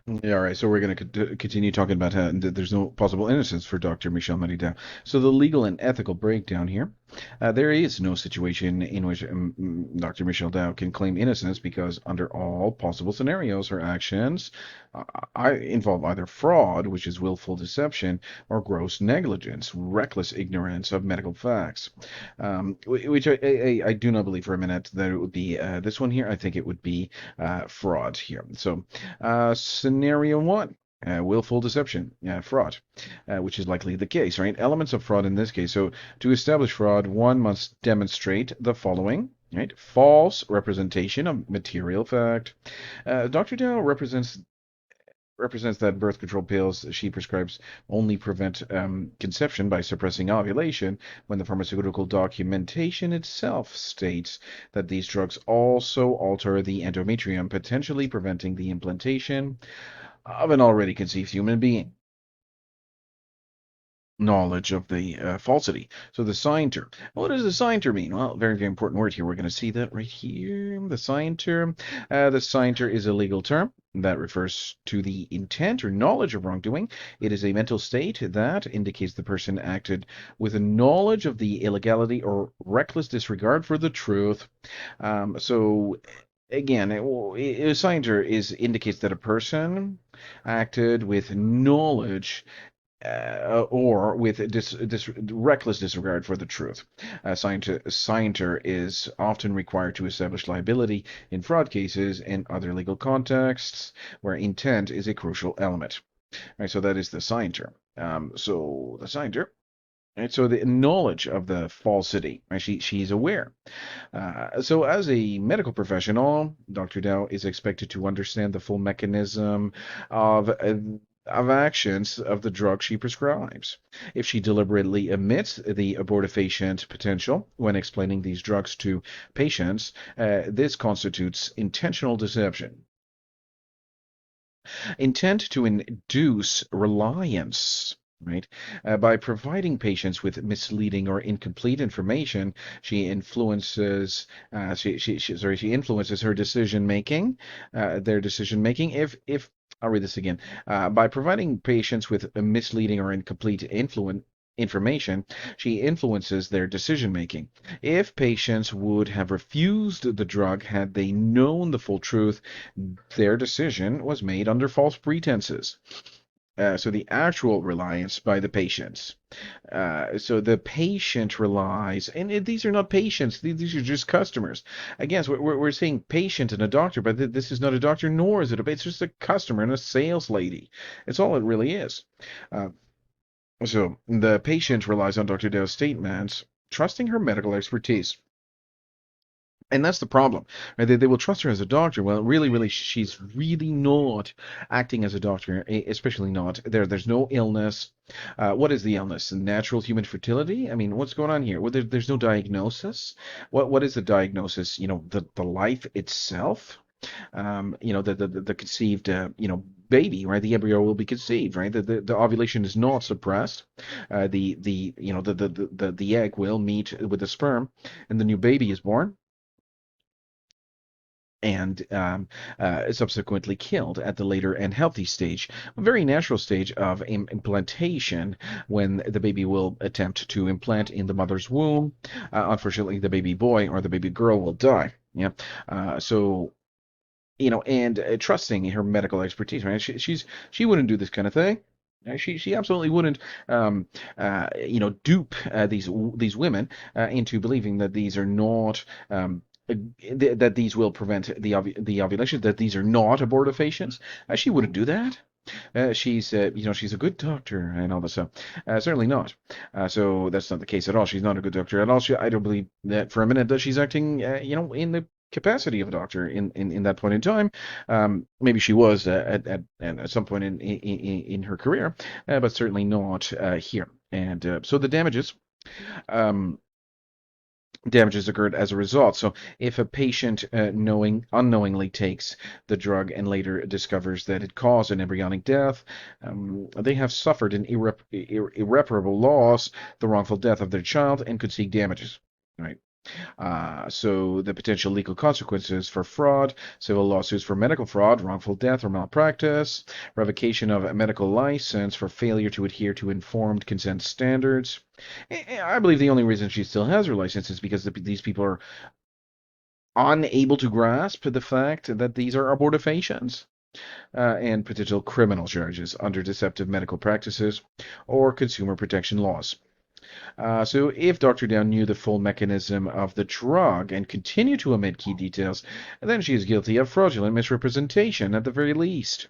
Yeah, all right. So we're going to continue talking about how there's no possible innocence for Dr. Michel Merida. So the legal and ethical breakdown here. There is no situation in which Dr. Michel Dow can claim innocence because under all possible scenarios, her actions involve either fraud, which is willful deception, or gross negligence, reckless ignorance of medical facts. Which I do not believe for a minute that it would be this one here. I think it would be fraud here. So scenario one. Willful deception, fraud, which is likely the case, right? Elements of fraud in this case. So, to establish fraud, one must demonstrate the following, right? False representation of material fact. Dr. Dow represents that birth control pills she prescribes only prevent conception by suppressing ovulation, when the pharmaceutical documentation itself states that these drugs also alter the endometrium, potentially preventing the implantation of an already conceived human being. Knowledge of the falsity. So the sign-ter. What does the sign-ter mean? Well, very, very important word here. We're going to see that right here. The sign-ter. The sign-ter is a legal term that refers to the intent or knowledge of wrongdoing. It is a mental state that indicates the person acted with a knowledge of the illegality or reckless disregard for the truth. So again, a sign-ter is indicates that a person acted with knowledge or with reckless disregard for the truth. Scienter is often required to establish liability in fraud cases and other legal contexts where intent is a crucial element. Right, so that is the scienter. So the scienter. Right, so the knowledge of the falsity, right, she's aware. So as a medical professional, Dr. Dow is expected to understand the full mechanism of actions of the drug she prescribes. If she deliberately omits the abortifacient potential when explaining these drugs to patients, this constitutes intentional deception. Intent to induce reliance. Right? By providing patients with misleading or incomplete information, she influences her decision making, their decision making. If I'll read this again. By providing patients with misleading or incomplete information, she influences their decision making. If patients would have refused the drug had they known the full truth, their decision was made under false pretenses. So the actual reliance by the patients. So the patient relies, and these are not patients; these are just customers. Again, so we're saying patient and a doctor, but this is not a doctor, nor is it a. It's just a customer and a sales lady. It's all it really is. Uh, so the patient relies on Dr. Dale's statements, trusting her medical expertise. And that's the problem, right? They will trust her as a doctor. Well, really, really, she's really not acting as a doctor, especially not there. There's no illness. What is the illness? Natural human fertility? I mean, what's going on here? Well, there's no diagnosis. What is the diagnosis? The life itself. The conceived, baby, right? The embryo will be conceived, right? The ovulation is not suppressed. The egg will meet with the sperm, and the new baby is born and subsequently killed at the later and healthy stage, a very natural stage of implantation when the baby will attempt to implant in the mother's womb. Unfortunately, the baby boy or the baby girl will die. Yeah. So and trusting her medical expertise, right? She wouldn't do this kind of thing. She absolutely wouldn't, dupe these women into believing that these are not that these will prevent the ovulation, that these are not abortifacients. She wouldn't do that. She's a good doctor and all this stuff. Certainly not. So that's not the case at all. She's not a good doctor at all. I don't believe that for a minute that she's acting, in the capacity of a doctor in that point in time. Maybe she was at some point in her career, but certainly not here. And so the um, damages occurred as a result. So if a patient unknowingly takes the drug and later discovers that it caused an embryonic death, they have suffered an irreparable loss, the wrongful death of their child, and could seek damages. Right. So the potential legal consequences for fraud, civil lawsuits for medical fraud, wrongful death or malpractice, revocation of a medical license for failure to adhere to informed consent standards. I believe the only reason she still has her license is because these people are unable to grasp the fact that these are abortifacients. And potential criminal charges under deceptive medical practices or consumer protection laws. So if Dr. Dow knew the full mechanism of the drug and continued to omit key details, then she is guilty of fraudulent misrepresentation at the very least.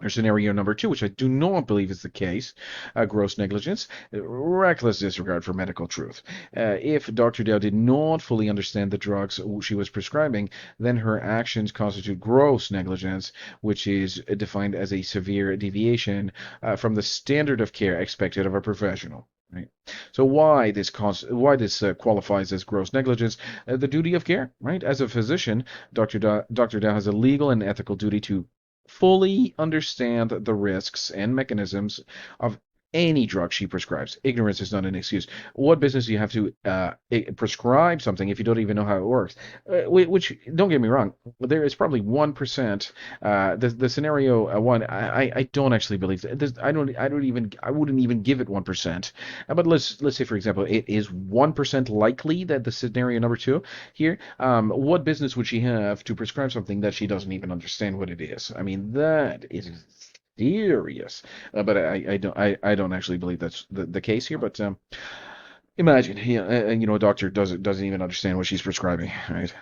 Or scenario number two, which I do not believe is the case, gross negligence, reckless disregard for medical truth. If Dr. Dow did not fully understand the drugs she was prescribing, then her actions constitute gross negligence, which is defined as a severe deviation from the standard of care expected of a professional. Right. So why this qualifies as gross negligence? The duty of care, right? As a physician, Dr. Dow has a legal and ethical duty to fully understand the risks and mechanisms of any drug she prescribes. Ignorance is not an excuse. What business do you have to prescribe something if you don't even know how it works? Which, don't get me wrong, there is probably 1%. The scenario one, I don't actually believe that. I wouldn't even give it 1%. But let's say, for example, it is 1% likely that the scenario number two here, what business would she have to prescribe something that she doesn't even understand what it is? I mean, that is serious. But I don't actually believe that's the case here. But imagine, a doctor doesn't even understand what she's prescribing, right?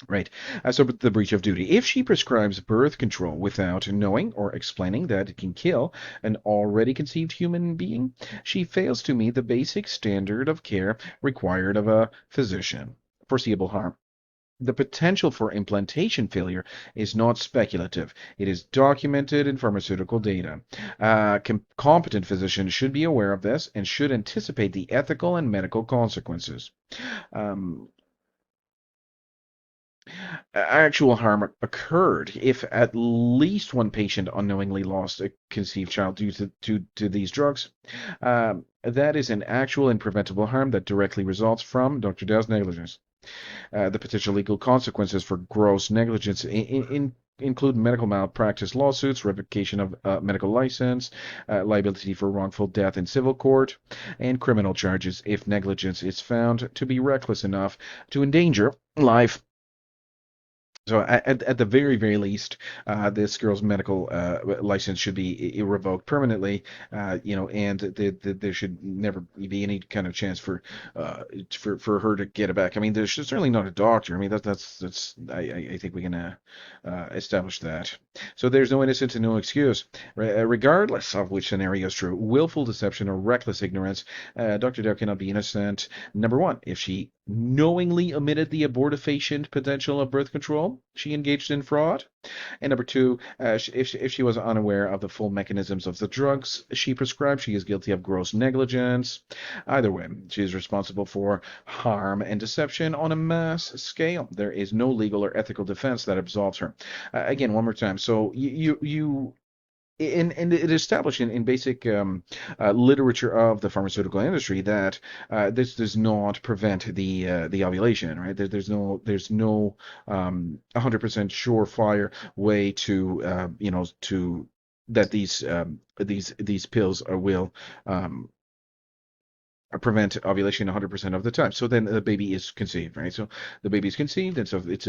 Right. So the breach of duty. If she prescribes birth control without knowing or explaining that it can kill an already conceived human being, she fails to meet the basic standard of care required of a physician. Foreseeable harm. The potential for implantation failure is not speculative. It is documented in pharmaceutical data. Competent physicians should be aware of this and should anticipate the ethical and medical consequences. Um, Actual harm occurred if at least one patient unknowingly lost a conceived child due to these drugs. That is an actual and preventable harm that directly results from Dr. Dow's negligence. The potential legal consequences for gross negligence include medical malpractice lawsuits, revocation of medical license, liability for wrongful death in civil court, and criminal charges if negligence is found to be reckless enough to endanger life. So at the very, very least, this girl's medical license should be revoked permanently, and there should never be any kind of chance for her to get it back. I mean, she's certainly not a doctor. I mean, that's I think we can establish that. So there's no innocence and no excuse, regardless of which scenario is true. Willful deception or reckless ignorance, Dr. Dow cannot be innocent. Number one, if she knowingly omitted the abortifacient potential of birth control, she engaged in fraud. And number two, if she was unaware of the full mechanisms of the drugs she prescribed, she is guilty of gross negligence. Either way, she is responsible for harm and deception on a mass scale. There is no legal or ethical defense that absolves her. Again, one more time. So you and it established in basic literature of the pharmaceutical industry that this does not prevent the ovulation, right? There's no 100% surefire way to to that these pills will um, prevent ovulation 100% of the time. So then the baby is conceived, right? So the baby is conceived, and so it's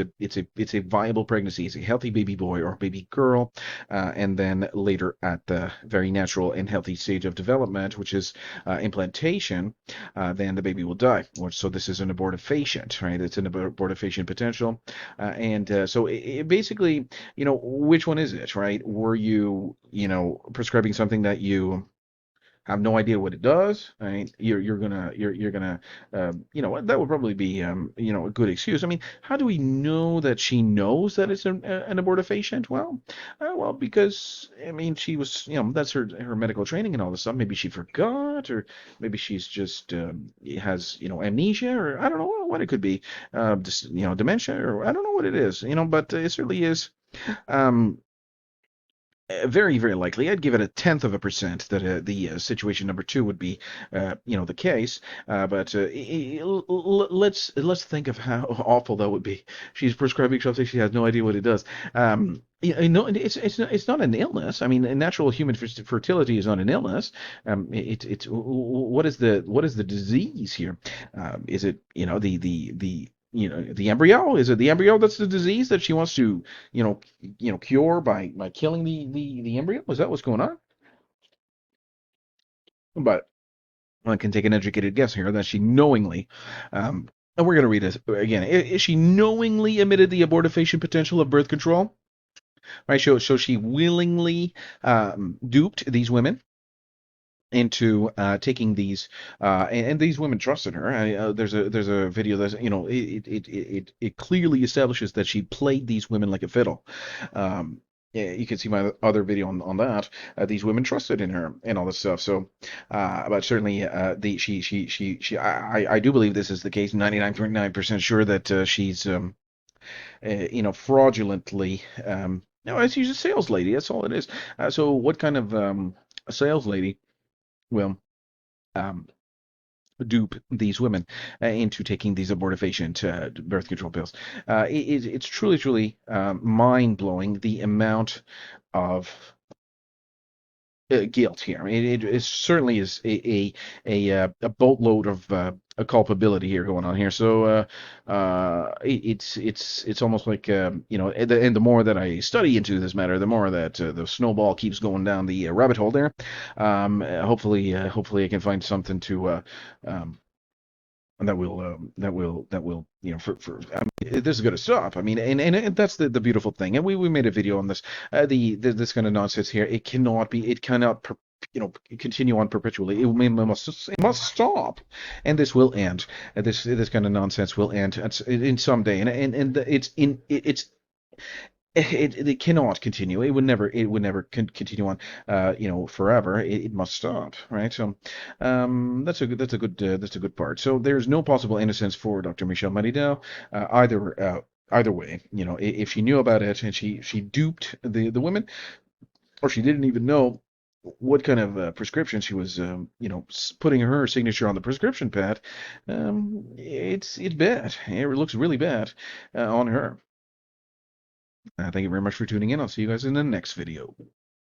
a viable pregnancy. It's a healthy baby boy or baby girl, and then later at the very natural and healthy stage of development, which is implantation, then the baby will die. So this is an abortifacient, right? It's an abortifacient potential, and so basically, which one is it, right? Were you, prescribing something that you have no idea what it does? I mean, you're gonna that would probably be a good excuse. I mean, how do we know that she knows that it's an abortifacient? Well, because I mean, she was, that's her medical training and all this stuff. Maybe she forgot, or maybe she's just has amnesia, or I don't know what it could be, just dementia, or I don't know what it is, but it certainly is. Um, Very, very likely. I'd give it a tenth of a percent that the situation number two would be, the case. But let's think of how awful that would be. She's prescribing something she has no idea what it does. It's not an illness. I mean, natural human fertility is not an illness. It's what is the disease here? Is it the embryo? Is it the embryo that's the disease that she wants to cure by killing the embryo? Is that what's going on? But one can take an educated guess here that she knowingly, and we're going to read this again. Is she knowingly omitted the abortifacient potential of birth control? Right. So she willingly duped these women into taking these, and these women trusted her. There's a video that it clearly establishes that she played these women like a fiddle. Yeah, you can see my other video on that. These women trusted in her and all this stuff. So, but certainly, the she I do believe this is the case. 99.9% sure that she's fraudulently. No, she's a sales lady. That's all it is. So, what kind of a sales lady will um, dupe these women into taking these abortifacient birth control pills? It's truly, truly mind blowing the amount of guilt here. I mean, it certainly is a boatload of a culpability here going on here. So it's almost like and the more that I study into this matter, the more that the snowball keeps going down the rabbit hole there. Hopefully I can find something to that will I mean, this is going to stop. I mean, and that's the beautiful thing. And we made a video on this. This kind of nonsense here, it cannot continue on perpetually. It must stop, and this will end. This kind of nonsense will end in someday. And it cannot continue. It would never continue on, forever. It must stop, right? So, that's a good part. So there's no possible innocence for Dr. Michelle Maridel, either way. If she knew about it and she duped the women, or she didn't even know what kind of prescription she was, putting her signature on the prescription pad, it's bad. It looks really bad on her. Thank you very much for tuning in. I'll see you guys in the next video.